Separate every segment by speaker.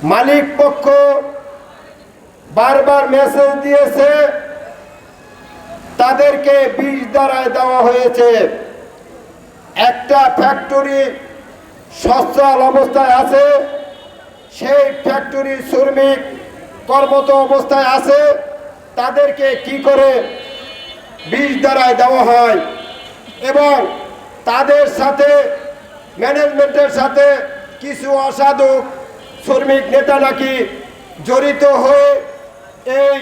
Speaker 1: মালিক পক্ষ বারবার মেসেজ দিয়েছে, তাদেরকে 20 ধারায় দেওয়া হয়েছে। একটা ফ্যাক্টরি সচল অবস্থায় আছে, সেই ফ্যাক্টরির শ্রমিক কর্মরত অবস্থায় আছে, তাদেরকে কি করে 20 ধারায় দেওয়া হয়। এবং তাদের সাথে ম্যানেজমেন্টের সাথে কিছু অসাধু শ্রমিক নেতা নাকি জড়িত হয়ে এই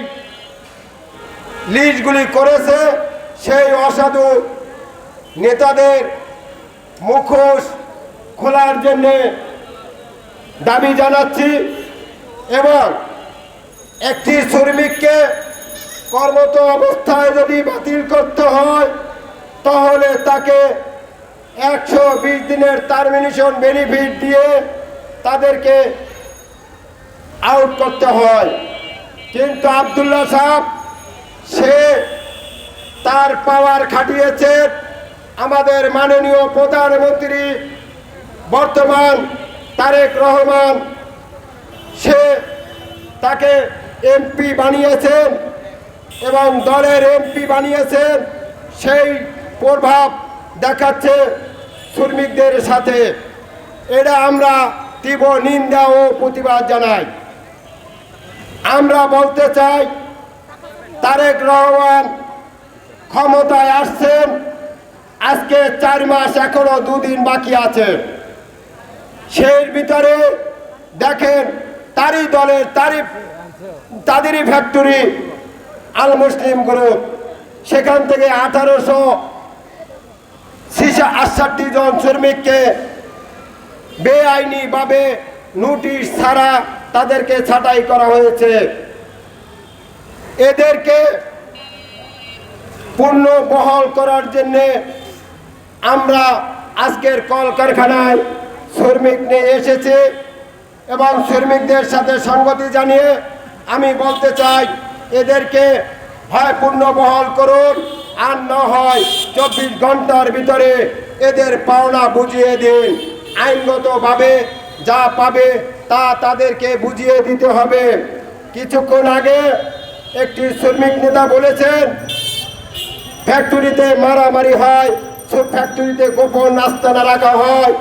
Speaker 1: লিস্টগুলি করেছে। সেই অসাধু নেতাদের মুখোশ খোলার জন্য দাবি জানাচ্ছি এবং একটি শ্রমিককে কর্মরত অবস্থায় যদি বাতিল করতে হয় তাহলে তাকে 120 দিনের টারমিনেশন বেনিফিট দিয়ে তাদেরকে আউট করতে হয়। কিন্তু আব্দুল্লাহ সাহেব সে তার পাওয়ার খাটিয়েছে। আমাদের মাননীয় প্রধানমন্ত্রী বর্তমান তারেক রহমান সে তাকে এমপি বানিয়েছেন এবং দলের এমপি বানিয়েছেন। সেই প্রভাব দেখাচ্ছে শ্রমিকদের সাথে। এটা আমরা তীব্র নিন্দা ও প্রতিবাদ জানাই। আমরা বলতে চাই, তারেক রহমান ক্ষমতায় আসছেন, আজকে 4 মাস, এখনো 2 দিন বাকি আছে। সেই ভিতরে দেখেন তারই দলের তাদেরই ফ্যাক্টরি আল মুসলিম গ্রুপ, সেখান থেকে 1868 জন শ্রমিককে বেআইনিভাবে নোটিশ ছাড়া তাদেরকে ছাঁটাই করা হয়েছে। এদেরকে পূর্ণ বহাল করার জন্য আমরা আজকের কলকারখানায় শ্রমিক নিয়ে এসেছি এবং শ্রমিকদের সাথে সংগতি জানিয়ে আমি বলতে চাই, এদেরকে হয় পূর্ণ বহাল করুন, আর না হয় 24 ঘন্টার ভিতরে এদের পাওনা বুঝিয়ে দিন। আইনগতভাবে যা পাবে তা তাদেরকে বুঝিয়ে দিতে হবে। কিছুক্ষণ আগে একটি শ্রমিক নেতা বলেছেন ফ্যাক্টরিতে মারামারি হয়, সব ফ্যাক্টরিতে গোপন আস্তানা রাখা হয়।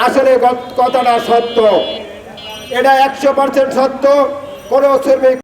Speaker 1: আসলে কথাটা সত্য, এটা 100% সত্য। কোনো শ্রমিক